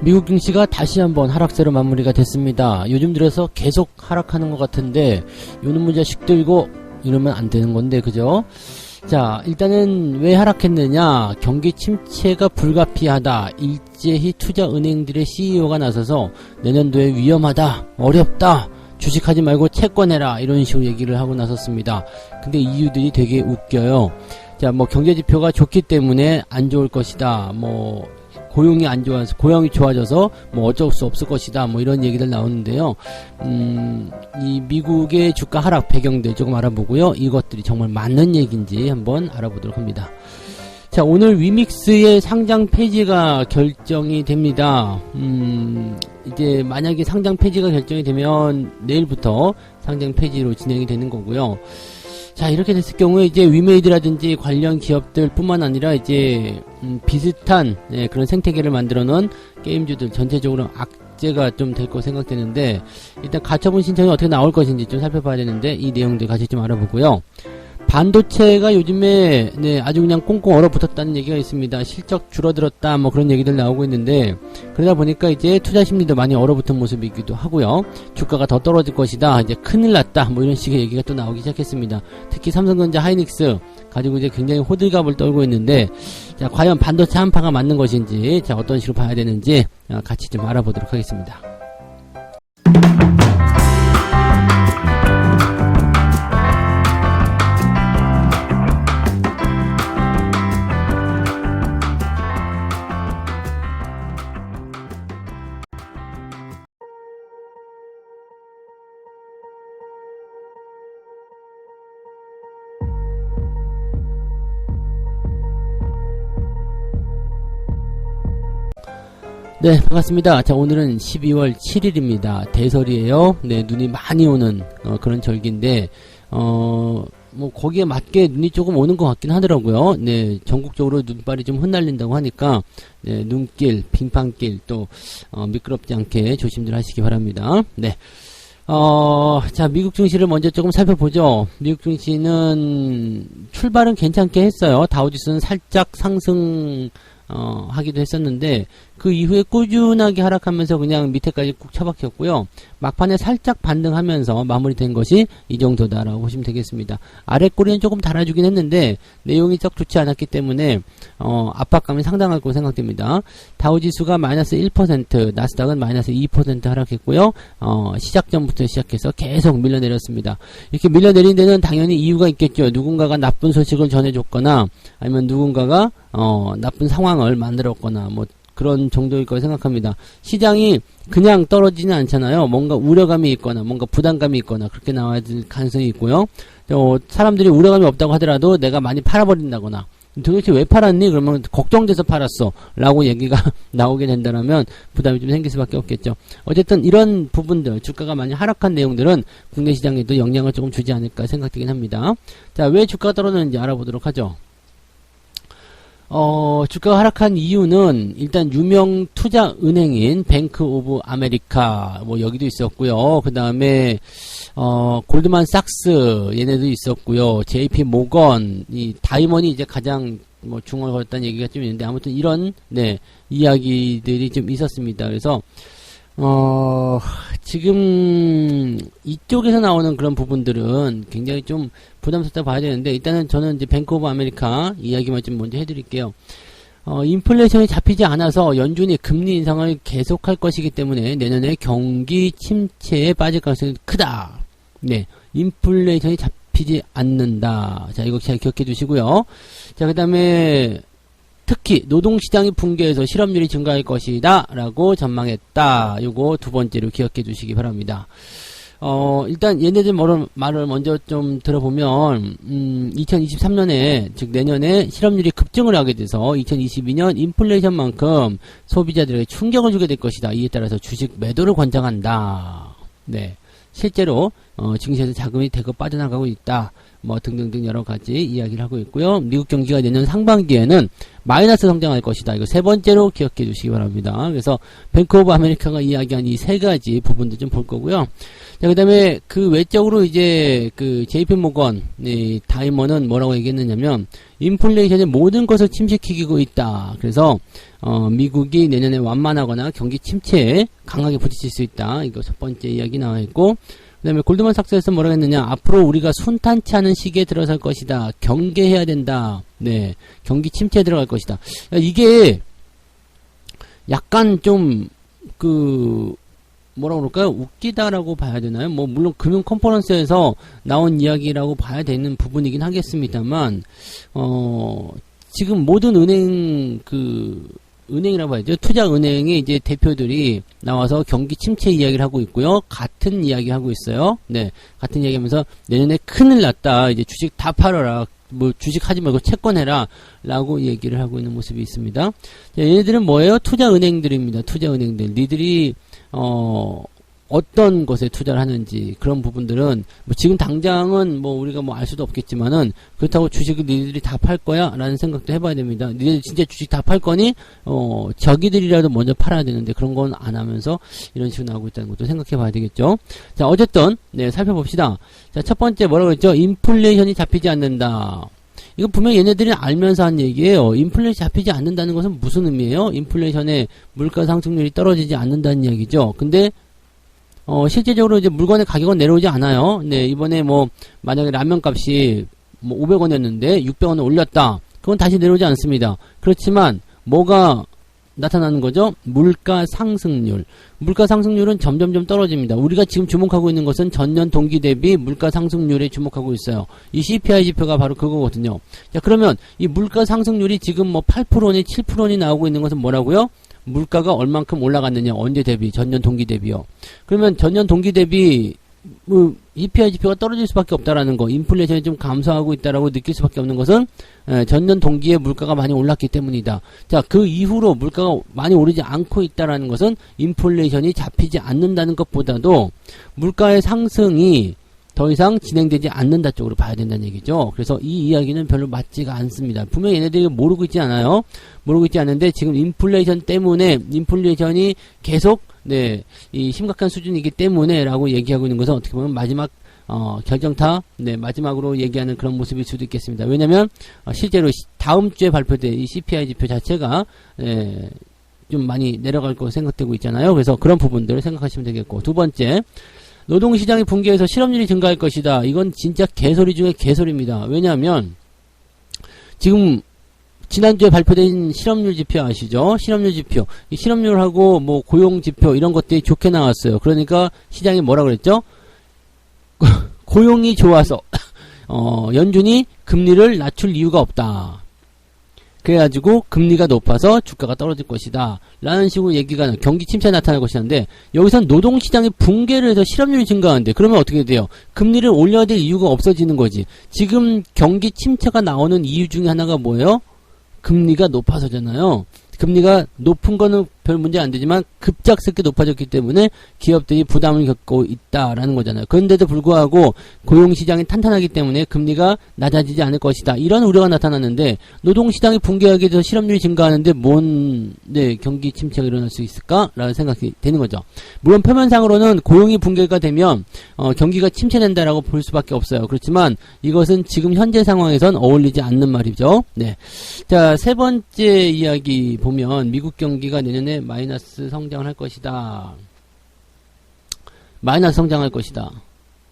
미국 증시가 다시 한번 하락세로 마무리가 됐습니다. 요즘 들어서 계속 하락하는 것 같은데 요놈 문자식 들고 이러면 안 되는 건데, 그죠? 자, 일단은 왜 하락했느냐? 경기 침체가 불가피하다. 일제히 투자은행들의 CEO가 나서서 내년도에 위험하다, 어렵다, 주식하지 말고 채권해라, 이런 식으로 얘기를 하고 나섰습니다. 근데 이유들이 되게 웃겨요. 자, 뭐 경제지표가 좋기 때문에 안 좋을 것이다, 뭐 고용이 안 좋아서, 고용이 좋아져서 뭐 어쩔 수 없을 것이다, 뭐 이런 얘기들 나오는데요. 이 미국의 주가 하락 배경들 조금 알아보고요. 이것들이 정말 맞는 얘기인지 한번 알아보도록 합니다. 자, 오늘 위믹스의 상장 폐지가 결정이 됩니다. 이제 만약에 상장 폐지가 결정이 되면 내일부터 상장 폐지로 진행이 되는 거고요. 자, 이렇게 됐을 경우에 이제 위메이드라든지 관련 기업들 뿐만 아니라 이제 비슷한 그런 생태계를 만들어 놓은 게임주들 전체적으로 악재가 좀 될 거 생각되는데, 일단 가처분 신청이 어떻게 나올 것인지 좀 살펴봐야 되는데 이 내용들 같이 좀 알아보고요. 반도체가 요즘에 아주 그냥 꽁꽁 얼어붙었다는 얘기가 있습니다. 실적 줄어들었다, 뭐 그런 얘기들 나오고 있는데, 그러다 보니까 이제 투자 심리도 많이 얼어붙은 모습이기도 하고요. 주가가 더 떨어질 것이다, 이제 큰일 났다, 뭐 이런 식의 얘기가 또 나오기 시작했습니다. 특히 삼성전자, 하이닉스 가지고 이제 굉장히 호들갑을 떨고 있는데, 자, 과연 반도체 한파가 맞는 것인지, 자, 어떤 식으로 봐야 되는지 같이 좀 알아보도록 하겠습니다. 네, 반갑습니다. 자, 오늘은 12월 7일입니다. 대설이에요. 네, 눈이 많이 오는 그런 절기인데, 뭐 거기에 맞게 눈이 조금 오는 것 같긴 하더라고요. 네, 전국적으로 눈발이 좀 흩날린다고 하니까, 네, 눈길, 빙판길 또 미끄럽지 않게 조심들 하시기 바랍니다. 네. 자, 미국 증시를 먼저 조금 살펴보죠. 미국 증시는 출발은 괜찮게 했어요. 다우지수는 살짝 상승 하기도 했었는데, 그 이후에 꾸준하게 하락하면서 그냥 밑에까지 꾹 처박혔고요. 막판에 살짝 반등하면서 마무리된 것이 이 정도다라고 보시면 되겠습니다. 아래 꼬리는 조금 달아주긴 했는데 내용이 썩 좋지 않았기 때문에 압박감이 상당할 거로 생각됩니다. 다우지수가 마이너스 1%, 나스닥은 마이너스 2% 하락했고요. 시작 전부터 시작해서 계속 밀려내렸습니다. 이렇게 밀려내린 데는 당연히 이유가 있겠죠. 누군가가 나쁜 소식을 전해줬거나, 아니면 누군가가 나쁜 상황을 만들었거나, 뭐 그런 정도일 거라고 생각합니다. 시장이 그냥 떨어지지는 않잖아요. 뭔가 우려감이 있거나 뭔가 부담감이 있거나 그렇게 나와야 될 가능성이 있고요. 사람들이 우려감이 없다고 하더라도 내가 많이 팔아버린다거나, 도대체 왜 팔았니? 그러면 걱정돼서 팔았어 라고 얘기가 나오게 된다면 부담이 좀 생길 수밖에 없겠죠. 어쨌든 이런 부분들, 주가가 많이 하락한 내용들은 국내 시장에도 영향을 조금 주지 않을까 생각되긴 합니다. 자, 왜 주가가 떨어졌는지 알아보도록 하죠. 주가가 하락한 이유는 일단 유명 투자 은행인 뱅크 오브 아메리카, 뭐 여기도 있었고요. 그 다음에 골드만삭스 얘네도 있었고요. JP 모건, 이 다이먼이 이제 가장 뭐 중얼 걸었다는 얘기가 좀 있는데, 아무튼 이런 이야기들이 좀 있었습니다. 그래서 지금 이쪽에서 나오는 그런 부분들은 굉장히 좀 부담스럽다 봐야 되는데, 일단은 저는 이제 뱅크 오브 아메리카 이야기만 좀 먼저 해드릴게요. 인플레이션이 잡히지 않아서 연준이 금리 인상을 계속할 것이기 때문에 내년에 경기 침체에 빠질 가능성이 크다. 네, 인플레이션이 잡히지 않는다. 자, 이거 잘 기억해 두시고요. 자, 그 다음에 특히 노동시장이 붕괴해서 실업률이 증가할 것이다 라고 전망했다. 요거 두 번째로 기억해 두시기 바랍니다. 일단 얘네들 말을 먼저 좀 들어보면 2023년에, 즉 내년에 실업률이 급증을 하게 돼서 2022년 인플레이션만큼 소비자들에게 충격을 주게 될 것이다. 이에 따라서 주식 매도를 권장한다. 네, 실제로 증시에서 자금이 대거 빠져나가고 있다. 뭐 등등등 여러 가지 이야기를 하고 있고요. 미국 경기가 내년 상반기에는 마이너스 성장할 것이다. 이거 세 번째로 기억해 주시기 바랍니다. 그래서 뱅크 오브 아메리카가 이야기한 이 세 가지 부분도 좀 볼 거고요. 자, 그 다음에 그 외적으로 이제 그 JP 모건, 다이먼은 뭐라고 얘기했느냐면, 인플레이션의 모든 것을 침식시키고 있다. 그래서, 미국이 내년에 완만하거나 경기 침체에 강하게 부딪힐 수 있다. 이거 첫 번째 이야기 나와 있고, 그 다음에 골드만삭스에서 뭐라고 했느냐, 앞으로 우리가 순탄치 않은 시기에 들어설 것이다. 경계해야 된다. 네. 경기 침체에 들어갈 것이다. 이게 약간 좀, 뭐라고 그럴까요? 웃기다라고 봐야 되나요? 뭐, 물론 금융 컨퍼런스에서 나온 이야기라고 봐야 되는 부분이긴 하겠습니다만, 지금 모든 은행이라고 봐야죠. 투자은행의 이제 대표들이 나와서 경기 침체 이야기를 하고 있고요. 같은 이야기 하고 있어요. 네. 같은 이야기 하면서 내년에 큰일 났다. 이제 주식 다 팔아라. 뭐 주식 하지 말고 채권해라. 라고 얘기를 하고 있는 모습이 있습니다. 자, 얘네들은 뭐예요? 투자은행들입니다. 투자은행들. 니들이 어떤 것에 투자를 하는지 그런 부분들은 뭐 지금 당장은 뭐 우리가 뭐 알 수도 없겠지만은 그렇다고 주식을 니들이 다 팔 거야? 라는 생각도 해봐야 됩니다. 니들 진짜 주식 다 팔 거니? 저기들이라도 먼저 팔아야 되는데 그런 건 안 하면서 이런 식으로 나오고 있다는 것도 생각해 봐야 되겠죠. 자, 어쨌든 네, 살펴봅시다. 자, 첫 번째 뭐라고 했죠? 인플레이션이 잡히지 않는다. 이거 분명히 얘네들이 알면서 한 얘기예요. 인플레이션이 잡히지 않는다는 것은 무슨 의미예요? 인플레이션의 물가 상승률이 떨어지지 않는다는 이야기죠. 근데 실제적으로 이제 물건의 가격은 내려오지 않아요. 네, 이번에 뭐 만약에 라면 값이 뭐 500원이었는데 600원을 올렸다. 그건 다시 내려오지 않습니다. 그렇지만 뭐가 나타나는 거죠? 물가 상승률. 물가 상승률은 점점점 떨어집니다. 우리가 지금 주목하고 있는 것은 전년 동기 대비 물가 상승률에 주목하고 있어요. 이 CPI 지표가 바로 그거거든요. 자, 그러면 이 물가 상승률이 지금 뭐 8%니 7%니 나오고 있는 것은 뭐라고요? 물가가 얼만큼 올라갔느냐, 언제 대비, 전년 동기 대비요. 그러면 전년 동기 대비 CPI 지표가 떨어질 수밖에 없다라는 거, 인플레이션이 좀 감소하고 있다라고 느낄 수밖에 없는 것은 전년 동기에 물가가 많이 올랐기 때문이다. 자, 그 이후로 물가가 많이 오르지 않고 있다라는 것은 인플레이션이 잡히지 않는다는 것보다도 물가의 상승이 더 이상 진행되지 않는다 쪽으로 봐야 된다는 얘기죠. 그래서 이 이야기는 별로 맞지가 않습니다. 분명히 얘네들이 모르고 있지 않아요? 모르고 있지 않은데 지금 인플레이션 때문에 인플레이션이 계속 이 심각한 수준이기 때문에 라고 얘기하고 있는 것은 어떻게 보면 마지막 결정타 마지막으로 얘기하는 그런 모습일 수도 있겠습니다. 왜냐면 실제로 다음 주에 발표될 이 CPI 지표 자체가 좀 많이 내려갈 것으로 생각되고 있잖아요. 그래서 그런 부분들을 생각하시면 되겠고, 두 번째, 노동시장이 붕괴해서 실업률이 증가할 것이다. 이건 진짜 개소리 중에 개소리입니다. 왜냐하면 지금 지난주에 발표된 실업률 지표 아시죠? 실업률 지표. 이 실업률하고 뭐 고용 지표 이런 것들이 좋게 나왔어요. 그러니까 시장이 뭐라 그랬죠? 고용이 좋아서 연준이 금리를 낮출 이유가 없다. 그래가지고 금리가 높아서 주가가 떨어질 것이다 라는 식으로 얘기가 경기 침체가 나타날 것이라는데, 여기선 노동시장이 붕괴를 해서 실업률이 증가하는데 그러면 어떻게 돼요? 금리를 올려야 될 이유가 없어지는 거지. 지금 경기 침체가 나오는 이유 중에 하나가 뭐예요? 금리가 높아서잖아요. 금리가 높은 거는 별 문제 안 되지만 급작스럽게 높아졌기 때문에 기업들이 부담을 겪고 있다라는 거잖아요. 그런데도 불구하고 고용시장이 탄탄하기 때문에 금리가 낮아지지 않을 것이다. 이런 우려가 나타났는데, 노동시장이 붕괴하게 돼서 실업률이 증가하는데 뭔 경기 침체가 일어날 수 있을까라는 생각이 되는 거죠. 물론 표면상으로는 고용이 붕괴가 되면 경기가 침체된다라고 볼 수밖에 없어요. 그렇지만 이것은 지금 현재 상황에선 어울리지 않는 말이죠. 네. 자, 세 번째 이야기 보면 미국 경기가 내년에 마이너스 성장을 할 것이다. 마이너스 성장할 것이다.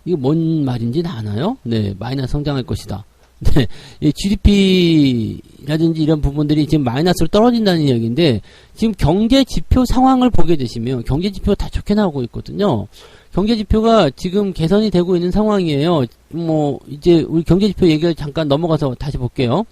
이거 뭔 말인지 다 아나요? 네, 마이너스 성장할 것이다. 네, 이 GDP라든지 이런 부분들이 지금 마이너스로 떨어진다는 이야기인데, 지금 경제 지표 상황을 보게 되시면 경제 지표가 다 좋게 나오고 있거든요. 경제 지표가 지금 개선이 되고 있는 상황이에요. 뭐 이제 우리 경제 지표 얘기를 잠깐 넘어가서 다시 볼게요.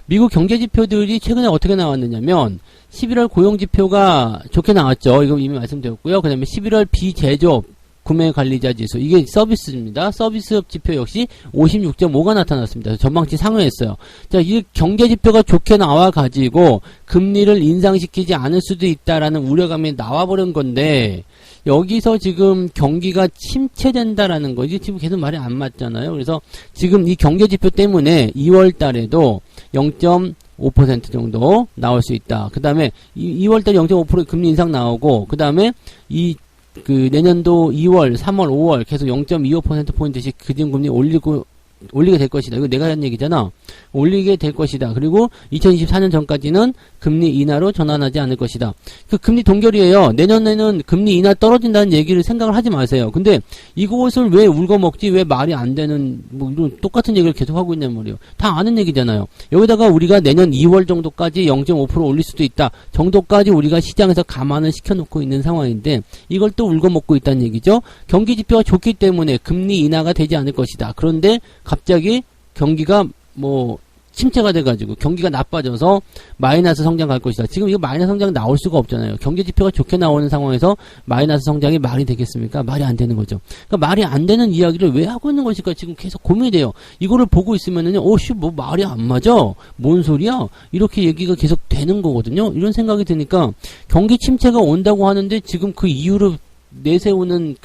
미국 경제지표들이 최근에 어떻게 나왔느냐면 11월 고용지표가 좋게 나왔죠. 이거 이미 말씀드렸고요. 그 다음에 11월 비제조업 구매관리자 지수, 이게 서비스입니다. 서비스업 지표 역시 56.5가 나타났습니다. 전망치 상회했어요. 자, 이 경제지표가 좋게 나와가지고 금리를 인상시키지 않을 수도 있다라는 우려감이 나와버린 건데, 여기서 지금 경기가 침체된다라는 거, 이게 지금 계속 말이 안 맞잖아요. 그래서 지금 이 경제지표 때문에 2월 달에도 0.5% 정도 나올 수 있다. 그 다음에 2월달 0.5% 금리 인상 나오고, 그 다음에 내년도 2월, 3월, 5월 계속 0.25%포인트씩 기준금리 올리게 될 것이다. 이거 내가 한 얘기잖아. 올리게 될 것이다. 그리고 2024년 전까지는 금리 인하로 전환하지 않을 것이다. 그 금리 동결이에요. 내년에는 금리 인하 떨어진다는 얘기를 생각을 하지 마세요. 근데 이것을 왜 울거먹지? 왜 말이 안 되는, 뭐 이런 똑같은 얘기를 계속 하고 있냔 말이에요. 다 아는 얘기잖아요. 여기다가 우리가 내년 2월 정도까지 0.5% 올릴 수도 있다 정도까지 우리가 시장에서 감안을 시켜놓고 있는 상황인데, 이걸 또 울거먹고 있다는 얘기죠. 경기 지표가 좋기 때문에 금리 인하가 되지 않을 것이다. 그런데 갑자기 경기가 침체가 돼가지고 경기가 나빠져서 마이너스 성장 갈 것이다. 지금 이거 마이너스 성장 나올 수가 없잖아요. 경제 지표가 좋게 나오는 상황에서 마이너스 성장이 말이 되겠습니까? 말이 안 되는 거죠. 그러니까 말이 안 되는 이야기를 왜 하고 있는 것일까? 지금 계속 고민이 돼요. 이거를 보고 있으면은요, 말이 안 맞아. 뭔 소리야? 이렇게 얘기가 계속 되는 거거든요. 이런 생각이 드니까 경기 침체가 온다고 하는데 지금 그 이유를 내세우는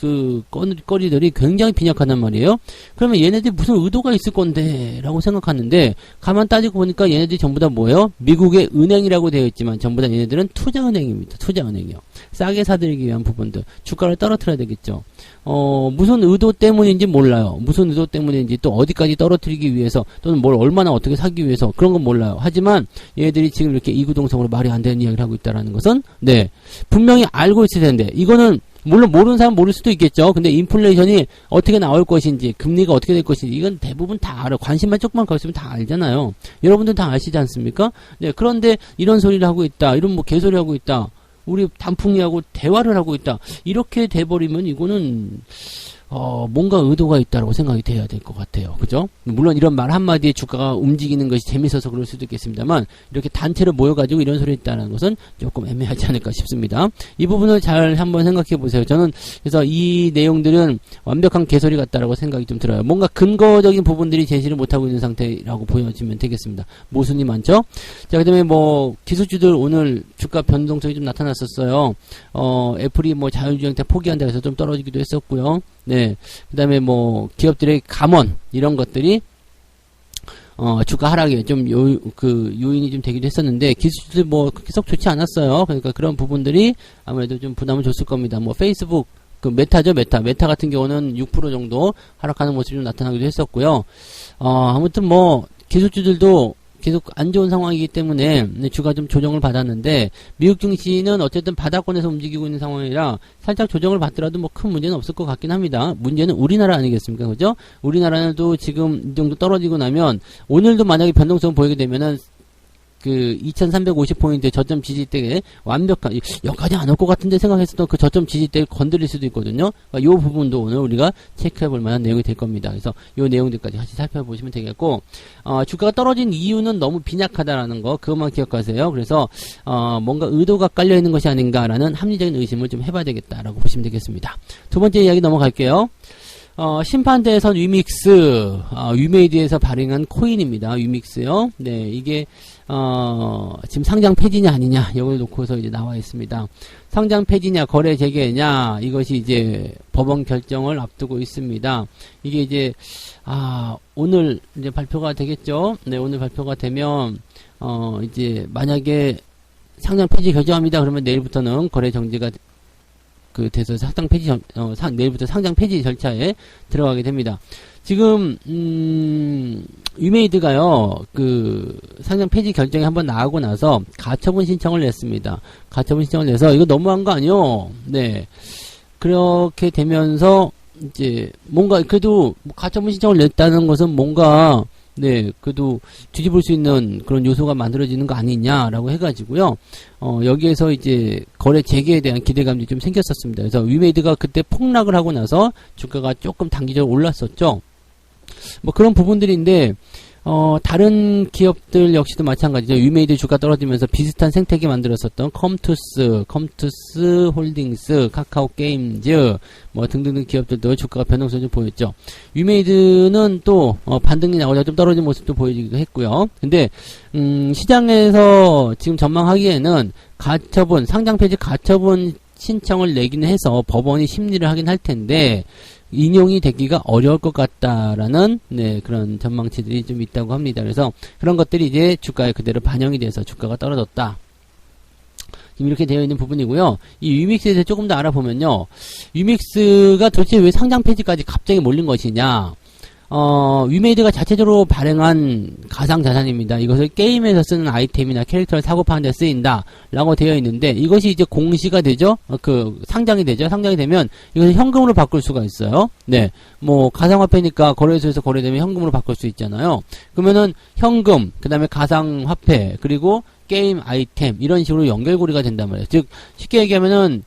거리들이 굉장히 빈약하단 말이에요. 그러면 얘네들이 무슨 의도가 있을 건데 라고 생각하는데, 가만 따지고 보니까 얘네들이 전부 다 뭐예요? 미국의 은행이라고 되어 있지만 전부 다 얘네들은 투자은행입니다. 투자은행이요. 싸게 사들이기 위한 부분들. 주가를 떨어뜨려야 되겠죠. 무슨 의도 때문인지 몰라요. 무슨 의도 때문인지, 또 어디까지 떨어뜨리기 위해서, 또는 뭘 얼마나 어떻게 사기 위해서, 그런 건 몰라요. 하지만 얘들이 지금 이렇게 이구동성으로 말이 안 되는 이야기를 하고 있다는 것은 분명히 알고 있을 텐데, 이거는 물론 모르는 사람 모를 수도 있겠죠. 근데 인플레이션이 어떻게 나올 것인지, 금리가 어떻게 될 것인지, 이건 대부분 다 알아. 관심만 조금만 가지면 다 알잖아요. 여러분들 다 아시지 않습니까? 그런데 이런 소리를 하고 있다, 이런 개소리 하고 있다, 우리 단풍이하고 대화를 하고 있다, 이렇게 돼버리면 이거는 뭔가 의도가 있다고 생각이 돼야 될 것 같아요. 그죠? 물론 이런 말 한마디에 주가가 움직이는 것이 재밌어서 그럴 수도 있겠습니다만, 이렇게 단체로 모여가지고 이런 소리 있다는 것은 조금 애매하지 않을까 싶습니다. 이 부분을 잘 한번 생각해 보세요. 저는 그래서 이 내용들은 완벽한 개소리 같다라고 생각이 좀 들어요. 뭔가 근거적인 부분들이 제시를 못하고 있는 상태라고 보여지면 되겠습니다. 모순이 많죠? 자, 그 다음에 기술주들 오늘 주가 변동성이 좀 나타났었어요. 애플이 자율주행 형태 포기한다 해서 좀 떨어지기도 했었고요. 그 다음에 기업들의 감원, 이런 것들이, 주가 하락에 좀 요인이 좀 되기도 했었는데, 기술들 그렇게 썩 좋지 않았어요. 그러니까 그런 부분들이 아무래도 좀 부담을 줬을 겁니다. 페이스북, 메타죠, 메타 같은 경우는 6% 정도 하락하는 모습이 좀 나타나기도 했었고요. 아무튼 기술주들도 계속 안 좋은 상황이기 때문에 주가 좀 조정을 받았는데, 미국 증시는 어쨌든 바닥권에서 움직이고 있는 상황이라 살짝 조정을 받더라도 큰 문제는 없을 것 같긴 합니다. 문제는 우리나라 아니겠습니까? 그죠? 우리나라도 지금 이 정도 떨어지고 나면, 오늘도 만약에 변동성을 보이게 되면은 2350포인트 저점 지지대에 완벽한, 여기까지 안 올 것 같은데 생각했었던 그 저점 지지대를 건드릴 수도 있거든요. 이 부분도 오늘 우리가 체크해 볼 만한 내용이 될 겁니다. 그래서 이 내용들까지 같이 살펴보시면 되겠고, 주가가 떨어진 이유는 너무 빈약하다라는 거, 그것만 기억하세요. 그래서, 뭔가 의도가 깔려 있는 것이 아닌가라는 합리적인 의심을 좀 해봐야 되겠다라고 보시면 되겠습니다. 두 번째 이야기 넘어갈게요. 심판대에선 위믹스, 위메이드에서 발행한 코인입니다. 위믹스요. 이게, 지금 상장 폐지냐 아니냐, 이걸 놓고서 이제 나와 있습니다. 상장 폐지냐, 거래 재개냐, 이것이 이제 법원 결정을 앞두고 있습니다. 이게 이제, 오늘 이제 발표가 되겠죠? 오늘 발표가 되면, 이제 만약에 상장 폐지 결정합니다. 그러면 내일부터는 거래 정지가 돼서 내일부터 상장 폐지 절차에 들어가게 됩니다. 지금, 위메이드가요, 상장 폐지 결정이 한번 나오고 나서 가처분 신청을 냈습니다. 가처분 신청을 내서, 이거 너무한 거 아니요? 그렇게 되면서, 이제, 뭔가, 그래도, 가처분 신청을 냈다는 것은 뭔가, 그래도 뒤집을 수 있는 그런 요소가 만들어지는 거 아니냐라고 해가지고요. 여기에서 이제 거래 재개에 대한 기대감이 좀 생겼었습니다. 그래서 위메이드가 그때 폭락을 하고 나서 주가가 조금 단기적으로 올랐었죠. 그런 부분들인데, 다른 기업들 역시도 마찬가지죠. 위메이드 주가 떨어지면서 비슷한 생태계 만들었었던 컴투스 홀딩스, 카카오 게임즈, 뭐 등등등 기업들도 주가가 변동성이 좀 보였죠. 위메이드는 또, 반등이 나오자 좀 떨어진 모습도 보여지기도 했고요. 근데, 시장에서 지금 전망하기에는 가처분, 상장 폐지 가처분 신청을 내기는 해서 법원이 심리를 하긴 할 텐데, 인용이 되기가 어려울 것 같다라는 그런 전망치들이 좀 있다고 합니다. 그래서 그런 것들이 이제 주가에 그대로 반영이 돼서 주가가 떨어졌다. 지금 이렇게 되어 있는 부분이고요. 이 위믹스에 대해서 조금 더 알아보면요. 위믹스가 도대체 왜 상장 폐지까지 갑자기 몰린 것이냐. 위메이드가 자체적으로 발행한 가상자산입니다. 이것을 게임에서 쓰는 아이템이나 캐릭터를 사고 파는 데 쓰인다 라고 되어 있는데, 이것이 이제 공시가 되죠. 상장이 되죠. 상장이 되면 이것을 현금으로 바꿀 수가 있어요. 네, 뭐 가상화폐니까 거래소에서 거래되면 현금으로 바꿀 수 있잖아요. 그러면은 현금, 그 다음에 가상화폐, 그리고 게임 아이템, 이런 식으로 연결고리가 된단 말이에요. 즉 쉽게 얘기하면은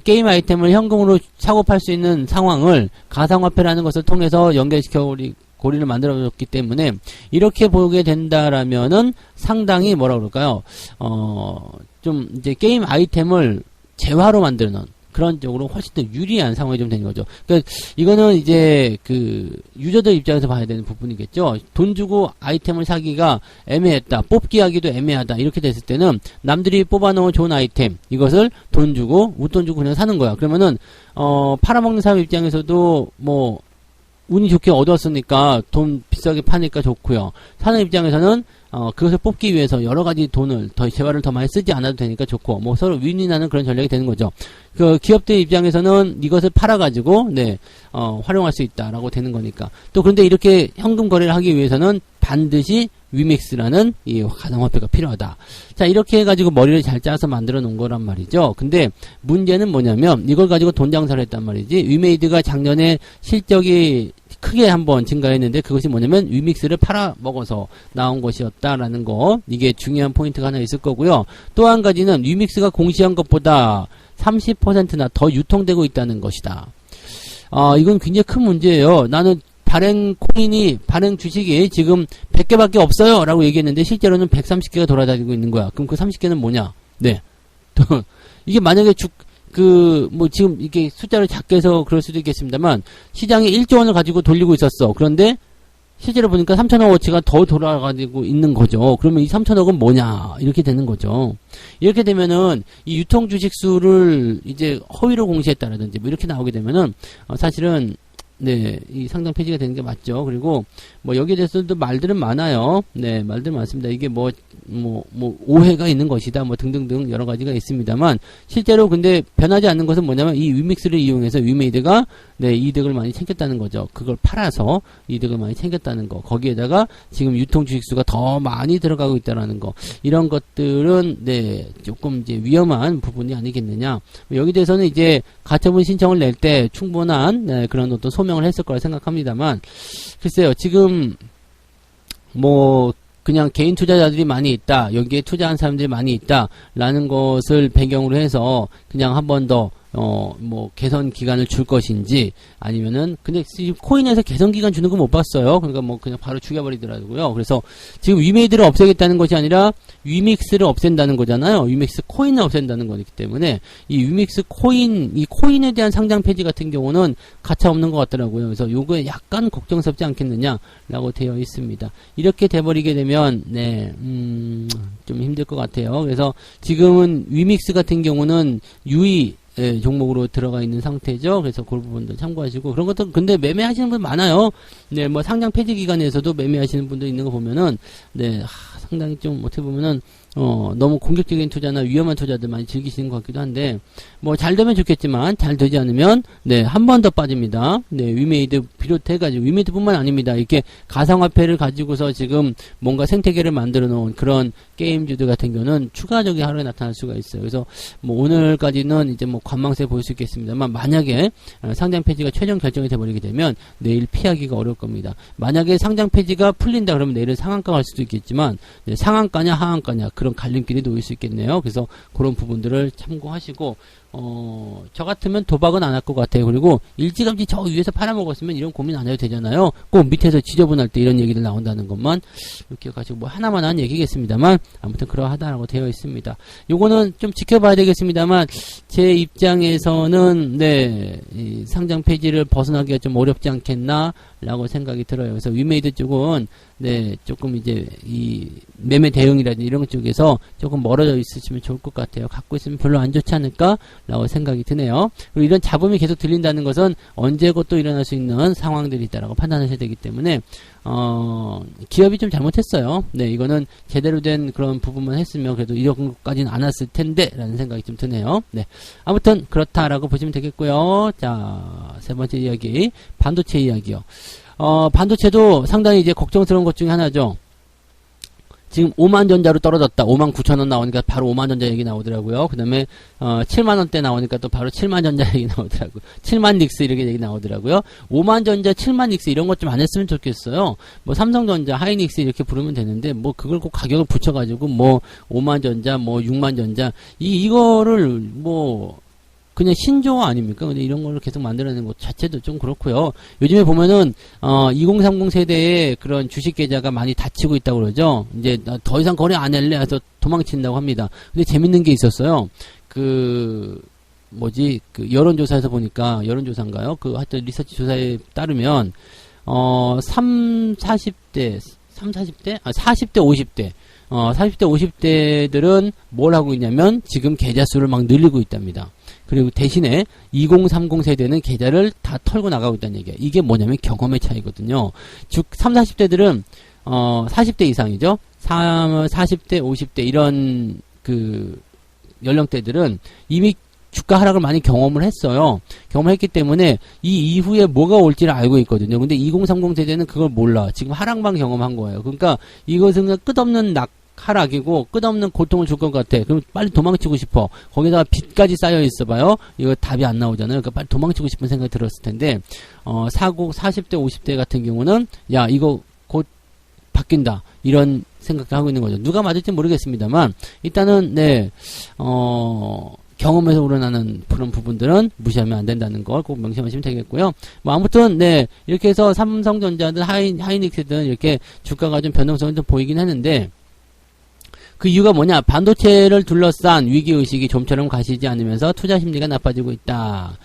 게임 아이템을 현금으로 사고 팔 수 있는 상황을 가상화폐라는 것을 통해서 연결시켜 고리를 만들어줬기 때문에, 이렇게 보게 된다라면은 상당히 뭐라 그럴까요? 좀 이제 게임 아이템을 재화로 만드는 그런 쪽으로 훨씬 더 유리한 상황이 좀 되는 거죠. 그러니까 이거는 이제 유저들 입장에서 봐야 되는 부분이겠죠. 돈 주고 아이템을 사기가 애매했다, 뽑기 하기도 애매하다, 이렇게 됐을 때는 남들이 뽑아놓은 좋은 아이템, 이것을 돈 주고 웃돈 주고 그냥 사는 거야. 그러면은 팔아먹는 사람 입장에서도 뭐 운이 좋게 얻었으니까 돈 비싸게 파니까 좋고요. 사는 입장에서는 그것을 뽑기 위해서 여러 가지 돈을 재화를 더 많이 쓰지 않아도 되니까 좋고, 뭐 서로 윈윈하는 그런 전략이 되는 거죠. 기업들 입장에서는 이것을 팔아가지고 활용할 수 있다라고 되는 거니까. 또 그런데 이렇게 현금 거래를 하기 위해서는 반드시 위믹스라는 이 가상화폐가 필요하다. 자, 이렇게 해가지고 머리를 잘 짜서 만들어 놓은 거란 말이죠. 근데 문제는 뭐냐면 이걸 가지고 돈 장사를 했단 말이지. 위메이드가 작년에 실적이 크게 한번 증가했는데, 그것이 뭐냐면 위믹스를 팔아먹어서 나온 것이었다라는 거. 이게 중요한 포인트가 하나 있을 거고요. 또 한 가지는 위믹스가 공시한 것보다 30%나 더 유통되고 있다는 것이다. 이건 굉장히 큰 문제예요. 나는 발행 주식이 지금 100개밖에 없어요 라고 얘기했는데 실제로는 130개가 돌아다니고 있는 거야. 그럼 그 30개는 뭐냐? 네. 이게 만약에 지금 이게 숫자를 작게 해서 그럴 수도 있겠습니다만, 시장에 1조 원을 가지고 돌리고 있었어. 그런데 실제로 보니까 3천억 어치가 더 돌아가지고 있는 거죠. 그러면 이 3천억은 뭐냐? 이렇게 되는 거죠. 이렇게 되면은 이 유통 주식 수를 이제 허위로 공시했다라든지 뭐 이렇게 나오게 되면은 사실은 이 상장 폐지가 되는 게 맞죠. 그리고 뭐 여기에 대해서도 말들은 많아요. 네, 말들 많습니다. 이게 뭐 오해가 있는 것이다, 뭐 등등등 여러 가지가 있습니다만, 실제로 근데 변하지 않는 것은 뭐냐면 이 위믹스를 이용해서 위메이드가 이득을 많이 챙겼다는 거죠. 그걸 팔아서 이득을 많이 챙겼다는 거. 거기에다가 지금 유통 주식수가 더 많이 들어가고 있다라는 거. 이런 것들은 조금 이제 위험한 부분이 아니겠느냐. 여기 대해서는 이제 가처분 신청을 낼 때 충분한 그런 어떤 소명을 했을 거라 생각합니다만, 글쎄요, 지금 뭐 그냥 개인 투자자들이 많이 있다, 여기에 투자한 사람들이 많이 있다 라는 것을 배경으로 해서 그냥 한 번 더 뭐 개선 기간을 줄 것인지, 아니면은 근데 코인에서 개선 기간 주는 거 못 봤어요. 그러니까 뭐 그냥 바로 죽여버리더라고요. 그래서 지금 위메이드를 없애겠다는 것이 아니라 위믹스를 없앤다는 거잖아요. 위믹스 코인을 없앤다는 거기 때문에 이 위믹스 코인, 이 코인에 대한 상장 폐지 같은 경우는 가차 없는 것 같더라고요. 그래서 요거에 약간 걱정스럽지 않겠느냐라고 되어 있습니다. 이렇게 돼버리게 되면 좀 힘들 것 같아요. 그래서 지금은 위믹스 같은 경우는 유의 종목으로 들어가 있는 상태죠. 그래서 그 부분도 참고하시고, 그런 것도 근데 매매하시는 분 많아요. 뭐 상장 폐지 기간에서도 매매하시는 분들 있는 거 보면은 상당히 좀 어떻게 보면은 너무 공격적인 투자나 위험한 투자들 많이 즐기시는 것 같기도 한데, 뭐 잘 되면 좋겠지만 잘 되지 않으면 한 번 더 빠집니다. 위메이드 비롯해가지고, 위메이드뿐만 아닙니다. 이렇게 가상화폐를 가지고서 지금 뭔가 생태계를 만들어 놓은 그런 게임주들 같은 경우는 추가적인 하루에 나타날 수가 있어요. 그래서 뭐 오늘까지는 이제 뭐 관망세 보일 수 있겠습니다만, 만약에 상장 폐지가 최종 결정이 돼버리게 되면 내일 피하기가 어려울 겁니다. 만약에 상장 폐지가 풀린다 그러면 내일은 상한가 갈 수도 있겠지만, 상한가냐 하한가냐, 그런 그런 갈림길에 놓일 수 있겠네요. 그래서 그런 부분들을 참고하시고, 저 같으면 도박은 안 할 것 같아요. 그리고 일찌감치 저 위에서 팔아먹었으면 이런 고민 안 해도 되잖아요. 꼭 밑에서 지저분할 때 이런 얘기들 나온다는 것만 기억하시고, 뭐 하나만 한 얘기겠습니다만, 아무튼 그러하다라고 되어 있습니다. 요거는 좀 지켜봐야 되겠습니다만, 제 입장에서는, 네, 이 상장 폐지를 벗어나기가 좀 어렵지 않겠나, 라고 생각이 들어요. 그래서 위메이드 쪽은, 네, 조금 이제, 이, 매매 대응이라든지 이런 쪽에서 조금 멀어져 있으시면 좋을 것 같아요. 갖고 있으면 별로 안 좋지 않을까? 라고 생각이 드네요. 그리고 이런 잡음이 계속 들린다는 것은 언제고 또 일어날 수 있는 상황들이 있다라고 판단하셔야 되기 때문에, 기업이 좀 잘못했어요. 네, 이거는 제대로 된 그런 부분만 했으면 그래도 이런 것까지는 안 왔을 텐데, 라는 생각이 좀 드네요. 네. 아무튼, 그렇다라고 보시면 되겠고요. 자, 세 번째 이야기, 반도체 이야기요. 반도체도 상당히 이제 걱정스러운 것 중에 하나죠. 지금 5만 전자로 떨어졌다. 5만 9천 원 나오니까 바로 5만 전자 얘기 나오더라고요. 그 다음에 7만 원대 나오니까 또 바로 7만 전자 얘기 나오더라고요. 7만 닉스 이렇게 얘기 나오더라고요. 5만 전자, 7만 닉스 이런 것 좀 안 했으면 좋겠어요. 뭐 삼성전자, 하이닉스 이렇게 부르면 되는데 뭐 그걸 꼭 가격을 붙여가지고 뭐 5만 전자, 뭐 6만 전자 이거를 뭐 그냥 신조어 아닙니까? 근데 이런 걸 계속 만들어내는 것 자체도 좀 그렇고요. 요즘에 보면은 2030 세대의 그런 주식 계좌가 많이 닫히고 있다고 그러죠. 이제 더 이상 거래 안 할래 해서 도망친다고 합니다. 근데 재밌는 게 있었어요. 그 여론조사에서 보니까 여론조사인가요? 하여튼 리서치 조사에 따르면 40대 50대 40대 50대들은 뭘 하고 있냐면 지금 계좌 수를 막 늘리고 있답니다. 그리고 대신에 2030 세대는 계좌를 다 털고 나가고 있다는 얘기예요. 이게 뭐냐면 경험의 차이거든요. 즉 30, 40대들은 40대 이상이죠. 40대, 50대 이런 그 연령대들은 이미 주가 하락을 많이 경험을 했어요. 경험을 했기 때문에 이 이후에 뭐가 올지를 알고 있거든요. 근데 2030 세대는 그걸 몰라. 지금 하락만 경험한 거예요. 그러니까 이것은 끝없는 하락이고 끝없는 고통을 줄 것 같아. 그럼 빨리 도망치고 싶어. 거기다가 빚까지 쌓여 있어 봐요. 이거 답이 안 나오잖아요. 그러니까 빨리 도망치고 싶은 생각이 들었을 텐데 40대 50대 같은 경우는 야 이거 곧 바뀐다. 이런 생각을 하고 있는 거죠. 누가 맞을지 모르겠습니다만 일단은 네 경험에서 우러나는 그런 부분들은 무시하면 안 된다는 걸 꼭 명심하시면 되겠고요. 뭐 아무튼 네 이렇게 해서 삼성전자든 하이닉스든 이렇게 주가가 좀 변동성이 좀 보이긴 하는데 그 이유가 뭐냐? 반도체를 둘러싼 위기의식이 좀처럼 가시지 않으면서 투자 심리가 나빠지고 있다.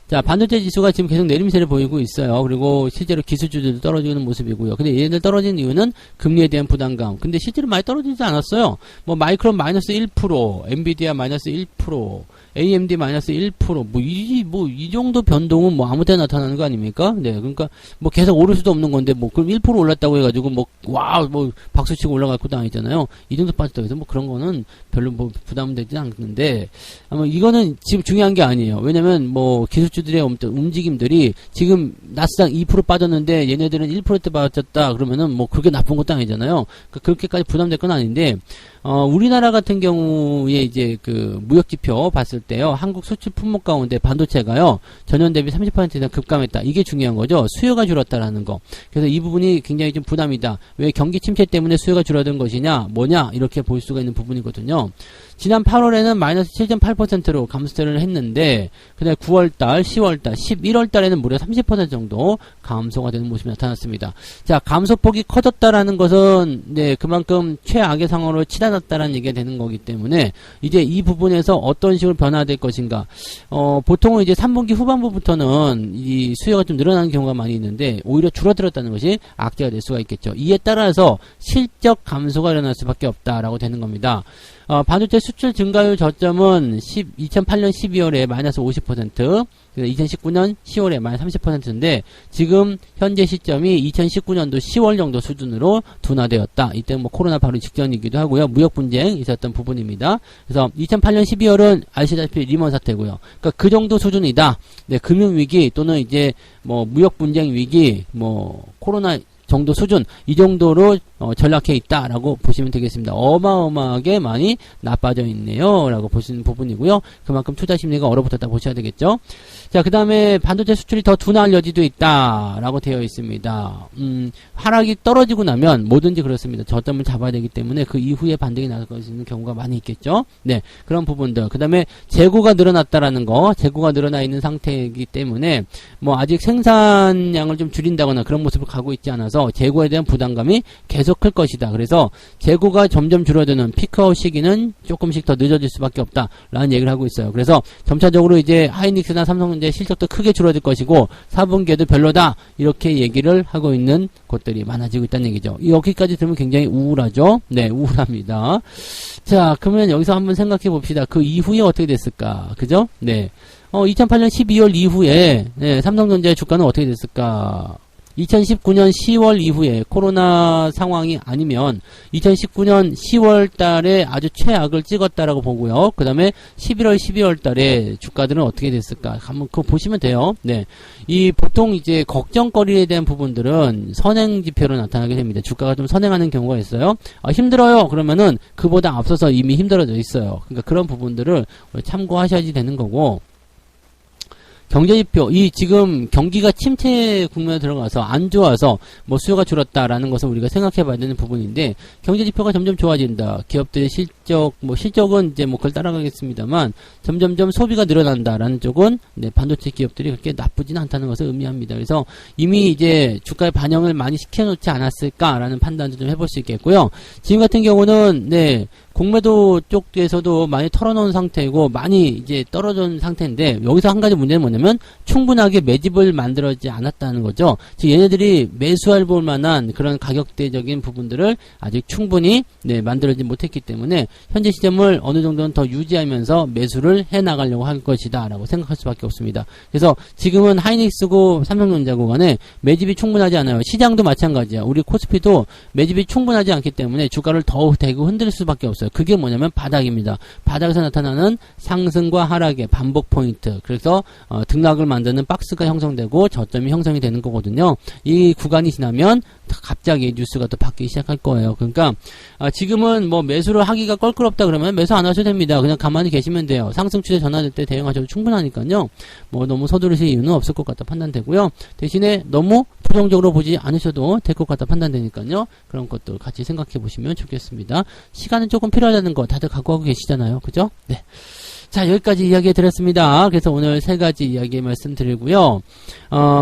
자, 반도체 지수가 지금 계속 내림세를 보이고 있어요. 그리고 실제로 기술주들도 떨어지는 모습이고요. 근데 얘네들 떨어지는 이유는 금리에 대한 부담감. 근데 실제로 많이 떨어지지 않았어요. 뭐 마이크론 마이너스 1%, 엔비디아 마이너스 1%, AMD 마이너스 1%, 이 정도 변동은 뭐 아무 때나 나타나는 거 아닙니까? 네, 그러니까 뭐 계속 오를 수도 없는 건데 뭐 그럼 1% 올랐다고 해가지고 뭐 박수치고 올라갈 것도 아니잖아요. 이 정도 빠졌다고 해서 뭐 그런 거는 별로 뭐 부담되지 않는데 아마 이거는 지금 중요한 게 아니에요. 왜냐면 뭐 기술주들의 움직임들이 지금 나스닥 2% 빠졌는데 얘네들은 1%대 빠졌다 그러면은 뭐 그렇게 나쁜 것도 아니잖아요. 그러니까 그렇게까지 부담될 건 아닌데 우리나라 같은 경우에 이제 그 무역지표 봤을 때요. 한국 수출 품목 가운데 반도체가요. 전년 대비 30% 이상 급감했다. 이게 중요한 거죠. 수요가 줄었다라는 거. 그래서 이 부분이 굉장히 좀 부담이다. 왜 경기 침체 때문에 수요가 줄어든 것이냐? 뭐냐? 이렇게 볼 수가 있는 부분이거든요. 지난 8월에는 마이너스 7.8%로 감소를 했는데 그다음에 9월달, 10월달, 11월달에는 무려 30% 정도 감소가 되는 모습이 나타났습니다. 자, 감소폭이 커졌다라는 것은 네, 그만큼 최악의 상황으로 치닫았다라는 얘기가 되는 거기 때문에 이제 이 부분에서 어떤 식으로 변화될 것인가. 보통은 이제 3분기 후반부부터는 이 수요가 좀 늘어나는 경우가 많이 있는데 오히려 줄어들었다는 것이 악재가 될 수가 있겠죠. 이에 따라서 실적 감소가 일어날 수밖에 없다라고 되는 겁니다. 반도체 수출 증가율 저점은 2008년 12월에 마이너스 50%, 2019년 10월에 마이너스 30%인데 지금 현재 시점이 2019년도 10월 정도 수준으로 둔화되었다. 이때 뭐 코로나 바로 직전이기도 하고요. 무역 분쟁 있었던 부분입니다. 그래서 2008년 12월은 아시다시피 리먼 사태고요. 그러니까 그 정도 수준이다. 네, 금융 위기 또는 이제 뭐 무역 분쟁 위기, 뭐 코로나 정도 수준 이 정도로 전락해 있다라고 보시면 되겠습니다. 어마어마하게 많이 나빠져 있네요 라고 보시는 부분이고요. 그만큼 투자 심리가 얼어붙었다 보셔야 되겠죠. 자, 그 다음에 반도체 수출이 더 둔화할 여지도 있다 라고 되어 있습니다. 하락이 떨어지고 나면 뭐든지 그렇습니다. 저점을 잡아야 되기 때문에 그 이후에 반등이 나올 수 있는 경우가 많이 있겠죠. 네, 그런 부분들. 그 다음에 재고가 늘어났다라는 거, 재고가 늘어나 있는 상태이기 때문에 뭐 아직 생산량을 좀 줄인다거나 그런 모습을 가고 있지 않아서 재고에 대한 부담감이 계속 클 것이다. 그래서 재고가 점점 줄어드는 피크아웃 시기는 조금씩 더 늦어질 수밖에 없다라는 얘기를 하고 있어요. 그래서 점차적으로 이제 하이닉스나 삼성전자 실적도 크게 줄어들 것이고 4분기에도 별로다 이렇게 얘기를 하고 있는 곳들이 많아지고 있다는 얘기죠. 여기까지 들으면 굉장히 우울하죠. 네, 우울합니다. 자, 그러면 여기서 한번 생각해 봅시다. 그 이후에 어떻게 됐을까? 그죠? 네. 2008년 12월 이후에 네, 삼성전자의 주가는 어떻게 됐을까? 2019년 10월 이후에 코로나 상황이 아니면 2019년 10월 달에 아주 최악을 찍었다라고 보고요. 그 다음에 11월, 12월 달에 주가들은 어떻게 됐을까? 한번 그거 보시면 돼요. 네. 이 보통 이제 걱정거리에 대한 부분들은 선행 지표로 나타나게 됩니다. 주가가 좀 선행하는 경우가 있어요. 힘들어요. 그러면은 그보다 앞서서 이미 힘들어져 있어요. 그러니까 그런 부분들을 참고하셔야지 되는 거고, 경제지표, 이 지금 경기가 침체 국면에 들어가서 안 좋아서 뭐 수요가 줄었다라는 것을 우리가 생각해 봐야 되는 부분인데, 경제지표가 점점 좋아진다. 기업들의 실적은 이제 뭐 그걸 따라가겠습니다만, 점점점 소비가 늘어난다라는 쪽은, 네, 반도체 기업들이 그렇게 나쁘진 않다는 것을 의미합니다. 그래서 이미 이제 주가에 반영을 많이 시켜놓지 않았을까라는 판단도 좀 해볼 수 있겠고요. 지금 같은 경우는, 네, 공매도 쪽에서도 많이 털어놓은 상태이고 많이 이제 떨어진 상태인데, 여기서 한 가지 문제는 뭐냐면 충분하게 매집을 만들어지지 않았다는 거죠. 즉 얘네들이 매수할 볼 만한 그런 가격대적인 부분들을 아직 충분히 네, 만들어지지 못했기 때문에 현재 시점을 어느 정도는 더 유지하면서 매수를 해 나가려고 할 것이다 라고 생각할 수밖에 없습니다. 그래서 지금은 하이닉스고 삼성전자고 간에 매집이 충분하지 않아요. 시장도 마찬가지야. 우리 코스피도 매집이 충분하지 않기 때문에 주가를 더 대고 흔들 수밖에 없어요. 그게 뭐냐면 바닥입니다. 바닥에서 나타나는 상승과 하락의 반복 포인트. 그래서 등락을 만드는 박스가 형성되고 저점이 형성이 되는 거거든요. 이 구간이 지나면 갑자기 뉴스가 또 바뀌기 시작할 거예요. 그러니까 지금은 뭐 매수를 하기가 껄끄럽다 그러면 매수 안 하셔도 됩니다. 그냥 가만히 계시면 돼요. 상승 추세 전환될 때 대응하셔도 충분하니까요. 뭐 너무 서두르실 이유는 없을 것 같다 판단되고요. 대신에 너무 부정적으로 보지 않으셔도 될 것 같다 판단되니까요. 그런 것도 같이 생각해 보시면 좋겠습니다. 시간은 조금 필요하다는 거 다들 각오하고 계시잖아요. 그죠? 네. 자, 여기까지 이야기 드렸습니다. 그래서 오늘 세 가지 이야기 말씀드리고요.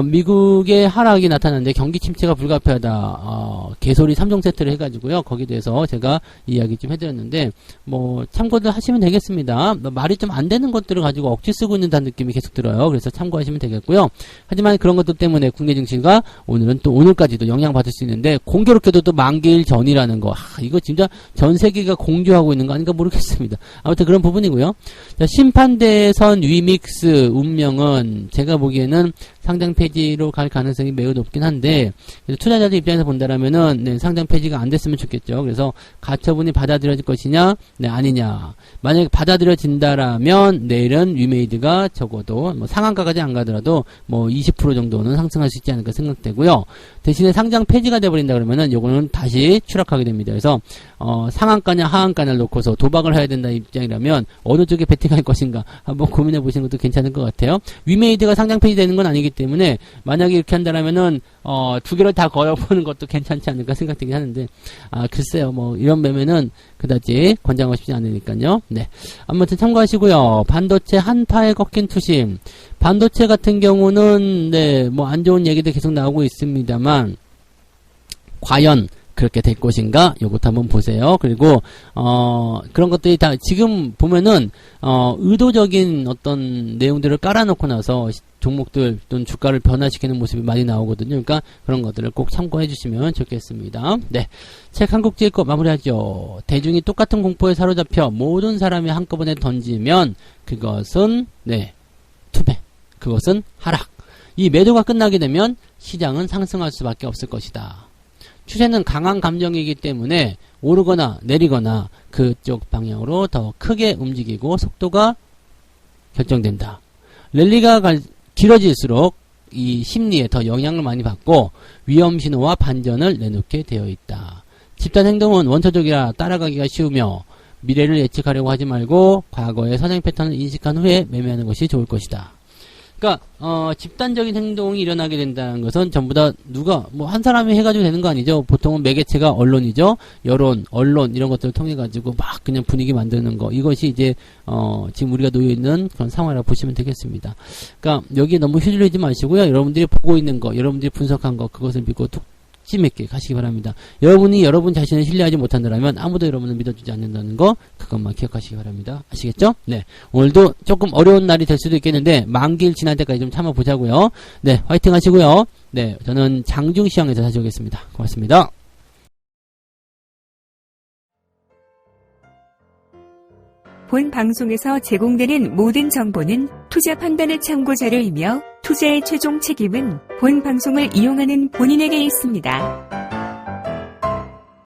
미국의 하락이 나타났는데 경기 침체가 불가피하다. 개소리 3종 세트를 해가지고요. 거기에 대해서 제가 이야기 좀 해드렸는데, 뭐, 참고들 하시면 되겠습니다. 말이 좀 안 되는 것들을 가지고 억지 쓰고 있는다는 느낌이 계속 들어요. 그래서 참고하시면 되겠고요. 하지만 그런 것들 때문에 국내 증시가 오늘까지도 영향받을 수 있는데, 공교롭게도 또 만기일 전이라는 거. 이거 진짜 전 세계가 공조하고 있는 거 아닌가 모르겠습니다. 아무튼 그런 부분이고요. 자, 심판대선 위믹스 운명은 제가 보기에는 상장 폐지로 갈 가능성이 매우 높긴 한데, 투자자들 입장에서 본다라면은 네, 상장 폐지가 안 됐으면 좋겠죠. 그래서 가처분이 받아들여질 것이냐, 네, 아니냐. 만약에 받아들여진다라면 내일은 위메이드가 적어도 뭐 상한가까지 안 가더라도 뭐 20% 정도는 상승할 수 있지 않을까 생각되고요. 대신에 상장 폐지가 돼버린다 그러면은 요거는 다시 추락하게 됩니다. 그래서 상한가냐 하한가냐를 놓고서 도박을 해야 된다 입장이라면 어느 쪽에 베팅할 것인가 한번 고민해 보시는 것도 괜찮을 것 같아요. 위메이드가 상장 폐지되는 건 아니기 때문에 만약에 이렇게 한다라면은 두 개를 다 걸어보는 것도 괜찮지 않을까 생각되긴 하는데, 글쎄요, 뭐 이런 매매는 그다지 권장하고 싶지 않으니까요. 네, 아무튼 참고하시고요. 반도체 한파에 꺾인 투심. 반도체 같은 경우는 네, 뭐 안 좋은 얘기도 계속 나오고 있습니다만, 과연 그렇게 될 것인가? 요것도 한번 보세요. 그리고 그런 것들이 다 지금 보면은 의도적인 어떤 내용들을 깔아놓고 나서 종목들 또는 주가를 변화시키는 모습이 많이 나오거든요. 그러니까 그런 것들을 꼭 참고해 주시면 좋겠습니다. 네, 책 한 곡 읽고 마무리하죠. 대중이 똑같은 공포에 사로잡혀 모든 사람이 한꺼번에 던지면 그것은 네, 투매. 그것은 하락. 이 매도가 끝나게 되면 시장은 상승할 수밖에 없을 것이다. 추세는 강한 감정이기 때문에 오르거나 내리거나 그쪽 방향으로 더 크게 움직이고 속도가 결정된다. 랠리가 길어질수록 이 심리에 더 영향을 많이 받고 위험 신호와 반전을 내놓게 되어 있다. 집단 행동은 원초적이라 따라가기가 쉬우며 미래를 예측하려고 하지 말고 과거의 선행 패턴을 인식한 후에 매매하는 것이 좋을 것이다. 그러니까 집단적인 행동이 일어나게 된다는 것은 전부 다 누가 뭐 한 사람이 해가지고 되는 거 아니죠. 보통은 매개체가 언론이죠. 여론, 언론 이런 것들을 통해 가지고 막 그냥 분위기 만드는 거, 이것이 이제 지금 우리가 놓여 있는 그런 상황이라고 보시면 되겠습니다. 그러니까 여기에 너무 휘둘리지 마시고요. 여러분들이 보고 있는 거, 여러분들이 분석한 거, 그것을 믿고 뚝심있게 가시기 바랍니다. 여러분이 여러분 자신을 신뢰하지 못한다면 아무도 여러분을 믿어주지 않는다는 거, 그것만 기억하시기 바랍니다. 아시겠죠? 네. 오늘도 조금 어려운 날이 될 수도 있겠는데 만기일 지날 때까지 좀 참아보자고요. 네. 화이팅 하시고요. 네. 저는 장중시황에서 다시 오겠습니다. 고맙습니다. 본 방송에서 제공되는 모든 정보는 투자 판단의 참고 자료이며 투자의 최종 책임은 본 방송을 이용하는 본인에게 있습니다.